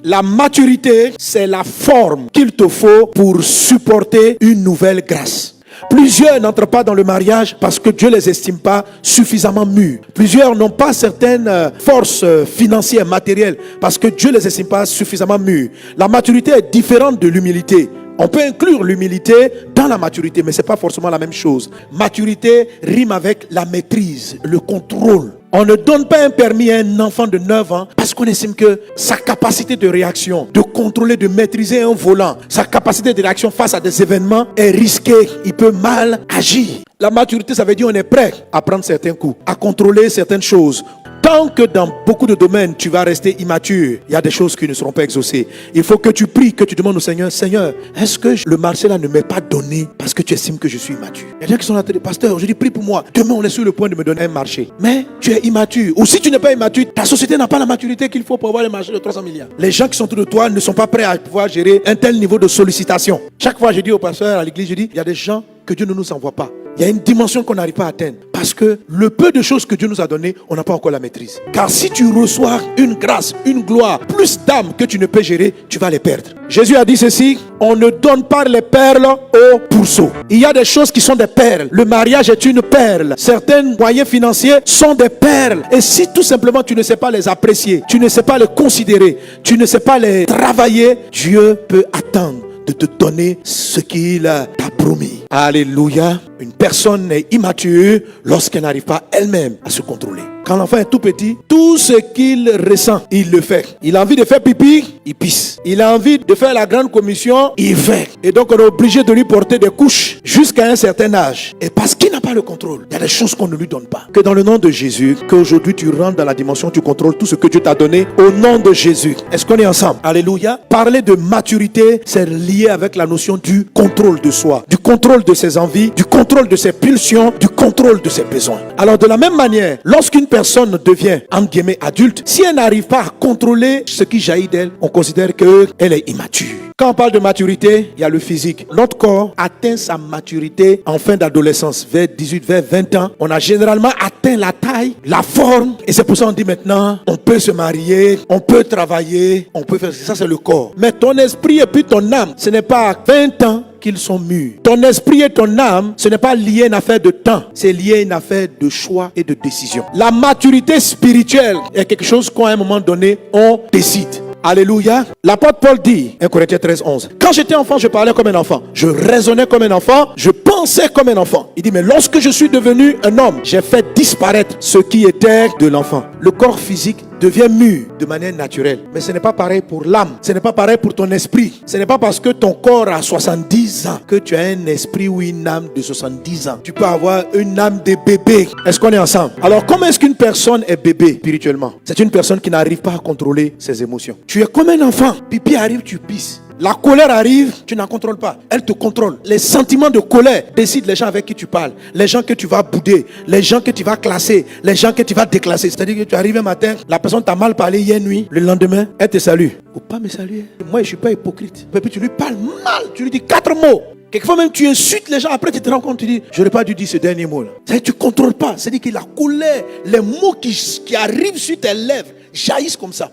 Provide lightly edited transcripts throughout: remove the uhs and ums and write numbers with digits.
La maturité, c'est la forme qu'il te faut pour supporter une nouvelle grâce. Plusieurs n'entrent pas dans le mariage parce que Dieu ne les estime pas suffisamment mûrs. Plusieurs n'ont pas certaines forces financières, matérielles, parce que Dieu ne les estime pas suffisamment mûrs. La maturité est différente de l'humilité. On peut inclure l'humilité dans la maturité, mais ce n'est pas forcément la même chose. Maturité rime avec la maîtrise, le contrôle. On ne donne pas un permis à un enfant de 9 ans parce qu'on estime que sa capacité de réaction, de contrôler, de maîtriser un volant, sa capacité de réaction face à des événements est risquée. Il peut mal agir. La maturité, ça veut dire qu'on est prêt à prendre certains coups, à contrôler certaines choses. Tant que dans beaucoup de domaines, tu vas rester immature, il y a des choses qui ne seront pas exaucées. Il faut que tu pries, que tu demandes au Seigneur, Seigneur, est-ce que le marché là ne m'est pas donné parce que tu estimes que je suis immature? Il y a des gens qui sont là, pasteur, je dis prie pour moi. Demain, on est sur le point de me donner un marché. Mais tu es immature. Ou si tu n'es pas immature, ta société n'a pas la maturité qu'il faut pour avoir le marché de 300 milliards. Les gens qui sont autour de toi ne sont pas prêts à pouvoir gérer un tel niveau de sollicitation. Chaque fois, je dis au pasteur à l'église, je dis, il y a des gens que Dieu ne nous envoie pas. Il y a une dimension qu'on n'arrive pas à atteindre. Parce que le peu de choses que Dieu nous a donné, on n'a pas encore la maîtrise. Car si tu reçois une grâce, une gloire, plus d'âmes que tu ne peux gérer, tu vas les perdre. Jésus a dit ceci, on ne donne pas les perles aux pourceaux. Il y a des choses qui sont des perles. Le mariage est une perle. Certains moyens financiers sont des perles. Et si tout simplement tu ne sais pas les apprécier, tu ne sais pas les considérer, tu ne sais pas les travailler, Dieu peut attendre de te donner ce qu'il t'a promis. Alléluia. Une personne est immature lorsqu'elle n'arrive pas elle-même à se contrôler. Quand l'enfant est tout petit, tout ce qu'il ressent, il le fait. Il a envie de faire pipi, il pisse. Il a envie de faire la grande commission, il fait. Et donc on est obligé de lui porter des couches jusqu'à un certain âge. Et parce qu'il n'a pas le contrôle, il y a des choses qu'on ne lui donne pas. Que dans le nom de Jésus, qu'aujourd'hui tu rentres dans la dimension, tu contrôles tout ce que Dieu t'a donné au nom de Jésus. Est-ce qu'on est ensemble? Alléluia. Parler de maturité, c'est lié avec la notion du contrôle de soi, du contrôle de ses envies, du contrôle de ses pulsions, du contrôle de ses besoins. Alors de la même manière, lorsqu'une personne devient, entre guillemets, adulte, si elle n'arrive pas à contrôler ce qui jaillit d'elle, on considère qu'elle est immature. Quand on parle de maturité, il y a le physique. Notre corps atteint sa maturité en fin d'adolescence, vers 18, vers 20 ans. On a généralement atteint la taille, la forme. Et c'est pour ça qu'on dit maintenant, on peut se marier, on peut travailler, on peut faire ça, c'est le corps. Mais ton esprit et puis ton âme, ce n'est pas à 20 ans qu'ils sont mûrs. Ton esprit et ton âme, ce n'est pas lié à une affaire de temps, c'est lié à une affaire de choix et de décision. La maturité spirituelle est quelque chose qu'à un moment donné, on décide. Alléluia. L'apôtre Paul dit, 1 Corinthiens 13, 11, quand j'étais enfant, je parlais comme un enfant, je raisonnais comme un enfant, je pensais comme un enfant. Il dit, mais lorsque je suis devenu un homme, j'ai fait disparaître ce qui était de l'enfant. Le corps physique devient mûr de manière naturelle. Mais ce n'est pas pareil pour l'âme. Ce n'est pas pareil pour ton esprit. Ce n'est pas parce que ton corps a 70 ans que tu as un esprit ou une âme de 70 ans. Tu peux avoir une âme de bébé. Est-ce qu'on est ensemble? Alors, comment est-ce qu'une personne est bébé spirituellement? C'est une personne qui n'arrive pas à contrôler ses émotions. Tu es comme un enfant. Pipi arrive, tu pisses. La colère arrive, tu n'en contrôles pas. Elle te contrôle. Les sentiments de colère décident les gens avec qui tu parles, les gens que tu vas bouder, les gens que tu vas classer, les gens que tu vas déclasser. C'est-à-dire que tu arrives un matin, la personne t'a mal parlé hier nuit, le lendemain, elle te salue. Faut pas me saluer. Moi, je ne suis pas hypocrite. Et puis tu lui parles mal, tu lui dis 4 mots. Quelquefois même tu insultes les gens, après tu te rends compte, tu dis, j'aurais pas dû dire ce dernier mot là. C'est-à-dire que tu ne contrôles pas. C'est-à-dire que la colère, les mots qui arrivent sur tes lèvres jaillissent comme ça.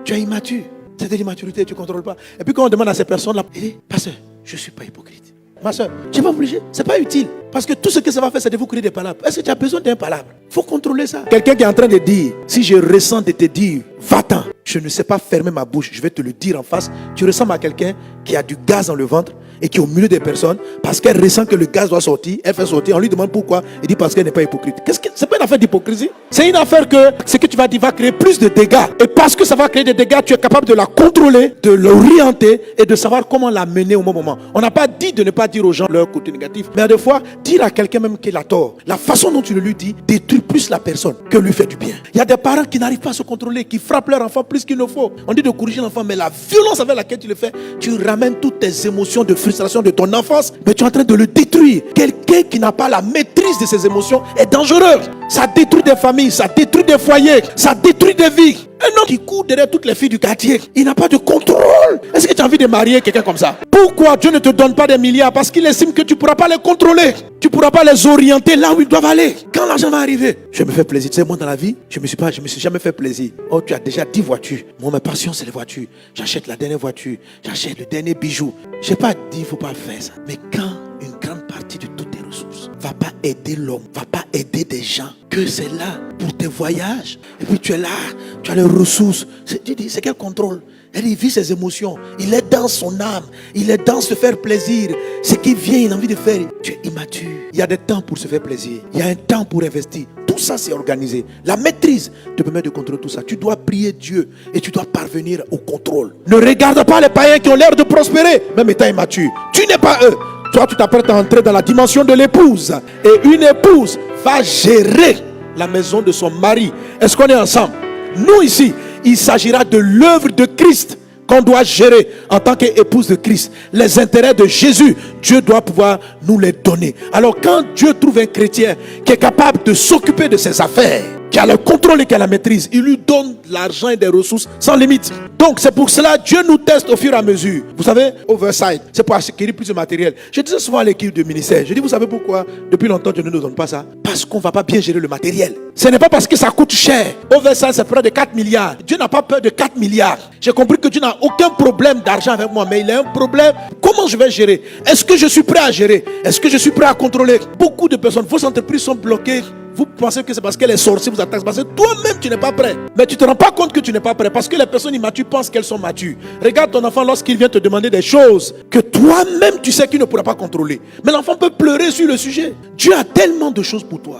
Tu es immature. C'est de l'immaturité, tu ne contrôles pas. Et puis quand on demande à ces personnes-là, il dit, pasteur, je ne suis pas hypocrite. Ma soeur, tu n'es pas obligé, ce n'est pas utile. Parce que tout ce que ça va faire, c'est de vous créer des palabres. Est-ce que tu as besoin d'un palabre? Il faut contrôler ça. Quelqu'un qui est en train de dire, si je ressens de te dire, va-t'en, je ne sais pas fermer ma bouche, je vais te le dire en face. Tu ressembles à quelqu'un qui a du gaz dans le ventre et qui est au milieu des personnes, parce qu'elle ressent que le gaz doit sortir, elle fait sortir, on lui demande pourquoi, il dit parce qu'elle n'est pas hypocrite. C'est pas une affaire d'hypocrisie. C'est une affaire que ce que tu vas dire va créer plus de dégâts. Et parce que ça va créer des dégâts, tu es capable de la contrôler, de l'orienter et de savoir comment la mener au bon moment. On n'a pas dit de ne pas dire aux gens leur côté négatif, mais des fois, dire à quelqu'un même qu'il a tort, la façon dont tu le lui dis détruit plus la personne que lui fait du bien. Il y a des parents qui n'arrivent pas à se contrôler, qui frappent leur enfant plus qu'il ne faut. On dit de corriger l'enfant, mais la violence avec laquelle tu le fais, tu ramènes toutes tes émotions de frustration de ton enfance, mais tu es en train de le détruire. Quelqu'un qui n'a pas la maîtrise de ses émotions est dangereux. ça détruit des familles, ça détruit des foyers, ça détruit des vies. Un homme qui court derrière toutes les filles du quartier, il n'a pas de contrôle. Est-ce que tu as envie de marier quelqu'un comme ça? Pourquoi Dieu ne te donne pas des milliards? Parce qu'il estime que tu ne pourras pas les contrôler. Tu ne pourras pas les orienter là où ils doivent aller. Quand l'argent va arriver, je me fais plaisir. Tu sais, moi dans la vie, je me suis jamais fait plaisir. Oh, tu as déjà 10 voitures. Moi, ma passion, c'est les voitures. J'achète la dernière voiture. J'achète le dernier bijou. Je n'ai pas dit, il ne faut pas faire ça. Mais quand une grande partie de toutes tes ressources va pas aider l'homme, va pas aider des gens, que c'est là pour tes voyages, et puis tu es là, tu as les ressources, tu dis, c'est quel contrôle? Il vit ses émotions, il est dans son âme, il est dans se faire plaisir, ce qui vient, il a envie de faire. Tu es immature. Il y a des temps pour se faire plaisir, il y a un temps pour investir. Tout ça c'est organisé. La maîtrise te permet de contrôler tout ça. Tu dois prier Dieu et tu dois parvenir au contrôle. Ne regarde pas les païens qui ont l'air de prospérer, même étant immature. Tu n'es pas eux. Toi, tu t'apprêtes à entrer dans la dimension de l'épouse. Et une épouse va gérer la maison de son mari. Est-ce qu'on est ensemble? Nous ici, il s'agira de l'œuvre de Christ qu'on doit gérer en tant qu'épouse de Christ. Les intérêts de Jésus, Dieu doit pouvoir nous les donner. Alors quand Dieu trouve un chrétien qui est capable de s'occuper de ses affaires, qui a le contrôle et qui a la maîtrise, il lui donne de l'argent et des ressources sans limite. Donc c'est pour cela que Dieu nous teste au fur et à mesure. Vous savez, Oversight, c'est pour acquérir plus de matériel. Je disais souvent à l'équipe de ministère, je dis, vous savez pourquoi depuis longtemps Dieu ne nous donne pas ça? Parce qu'on ne va pas bien gérer le matériel. Ce n'est pas parce que ça coûte cher. Oversight, c'est près de 4 milliards. Dieu n'a pas peur de 4 milliards. J'ai compris que Dieu n'a aucun problème d'argent avec moi, mais il a un problème. Comment je vais gérer? Est-ce que je suis prêt à gérer? Est-ce que je suis prêt à contrôler? Beaucoup de personnes, vos entreprises sont bloquées. Vous pensez que c'est parce que les sorciers vous attaquent, parce que toi-même tu n'es pas prêt. Mais tu ne te rends pas compte que tu n'es pas prêt, parce que les personnes immatures pensent qu'elles sont matures. Regarde ton enfant lorsqu'il vient te demander des choses que toi-même tu sais qu'il ne pourra pas contrôler. Mais l'enfant peut pleurer sur le sujet. Dieu a tellement de choses pour toi.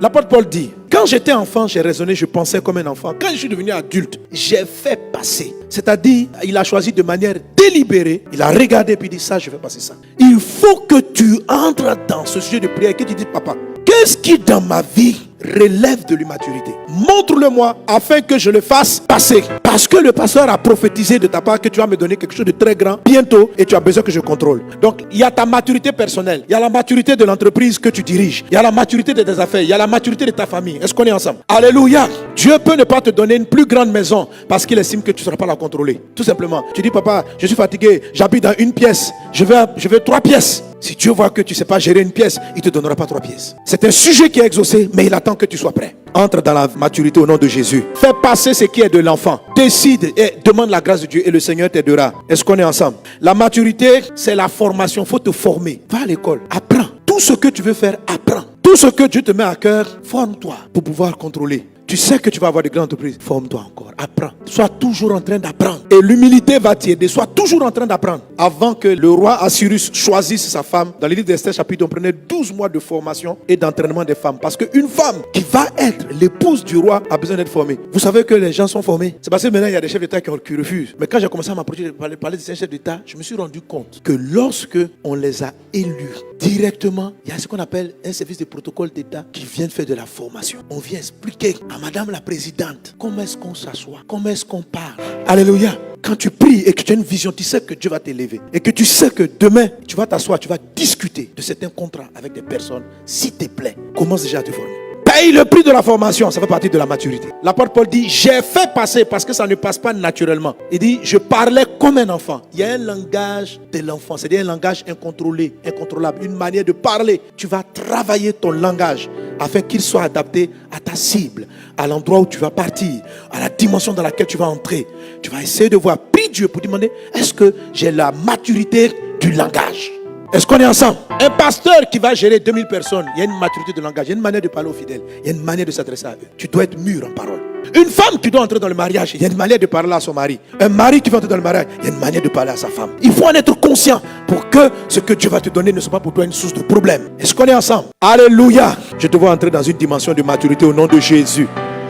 L'apôtre Paul dit, quand j'étais enfant, j'ai raisonné, je pensais comme un enfant. Quand je suis devenu adulte, j'ai fait passer. C'est-à-dire, il a choisi de manière délibérée. Il a regardé et puis il dit, ça, je vais passer ça. Il faut que tu entres dans ce sujet de prière et que tu dis, papa, qu'est-ce qui dans ma vie relève de l'immaturité? Montre-le-moi afin que je le fasse passer. Parce que le pasteur a prophétisé de ta part que tu vas me donner quelque chose de très grand bientôt et tu as besoin que je contrôle. Donc il y a ta maturité personnelle, il y a la maturité de l'entreprise que tu diriges, il y a la maturité de tes affaires, il y a la maturité de ta famille. Est-ce qu'on est ensemble? Alléluia. Dieu peut ne pas te donner une plus grande maison parce qu'il estime que tu ne seras pas la contrôler. Tout simplement. Tu dis, papa, je suis fatigué, j'habite dans une pièce, je veux 3 pièces. Si Dieu voit que tu ne sais pas gérer une pièce, il ne te donnera pas 3 pièces. C'est un sujet qui est exaucé, mais il attend que tu sois prêt. Entre dans la maturité au nom de Jésus. Fais passer ce qui est de l'enfant. Décide et demande la grâce de Dieu et le Seigneur t'aidera. Est-ce qu'on est ensemble? La maturité, c'est la formation. Il faut te former. Va à l'école. Apprends. Tout ce que tu veux faire, apprends. Tout ce que Dieu te met à cœur, forme-toi pour pouvoir contrôler. Tu sais que tu vas avoir de grandes entreprises. Forme-toi encore. Apprends. Sois toujours en train d'apprendre. Et l'humilité va t'aider. Sois toujours en train d'apprendre. Avant que le roi Assyrus choisisse sa femme, dans le livre d'Esther chapitre, on prenait 12 mois de formation et d'entraînement des femmes. Parce qu'une femme qui va être l'épouse du roi a besoin d'être formée. Vous savez que les gens sont formés. C'est parce que maintenant il y a des chefs d'État qui refusent. Mais quand j'ai commencé à m'approcher de parler de ces chefs d'État, je me suis rendu compte que lorsque on les a élus directement, il y a ce qu'on appelle un service de protocole d'État qui vient faire de la formation. On vient expliquer à Madame la Présidente comment est-ce qu'on s'assoit, comment est-ce qu'on parle. Alléluia. Quand tu pries et que tu as une vision, tu sais que Dieu va t'élever. Et que tu sais que demain, tu vas t'asseoir, tu vas discuter de certains contrats avec des personnes. S'il te plaît, commence déjà à te former. Paye le prix de la formation, ça fait partie de la maturité. L'apôtre Paul dit, j'ai fait passer parce que ça ne passe pas naturellement. Il dit, je parlais comme un enfant. Il y a un langage de l'enfant, c'est-à-dire un langage incontrôlé, incontrôlable, une manière de parler. Tu vas travailler ton langage afin qu'il soit adapté à ta cible, à l'endroit où tu vas partir, à la dimension dans laquelle tu vas entrer. Tu vas essayer de voir, prie Dieu pour demander, est-ce que j'ai la maturité du langage? Est-ce qu'on est ensemble? Un pasteur qui va gérer 2000 personnes, il y a une maturité de langage, il y a une manière de parler aux fidèles, il y a une manière de s'adresser à eux. Tu dois être mûr en parole. Une femme qui doit entrer dans le mariage, il y a une manière de parler à son mari. Un mari qui va entrer dans le mariage, il y a une manière de parler à sa femme. Il faut en être conscient pour que ce que Dieu va te donner ne soit pas pour toi une source de problème. Est-ce qu'on est ensemble? Alléluia. Je te vois entrer dans une dimension de maturité au nom de Jésus.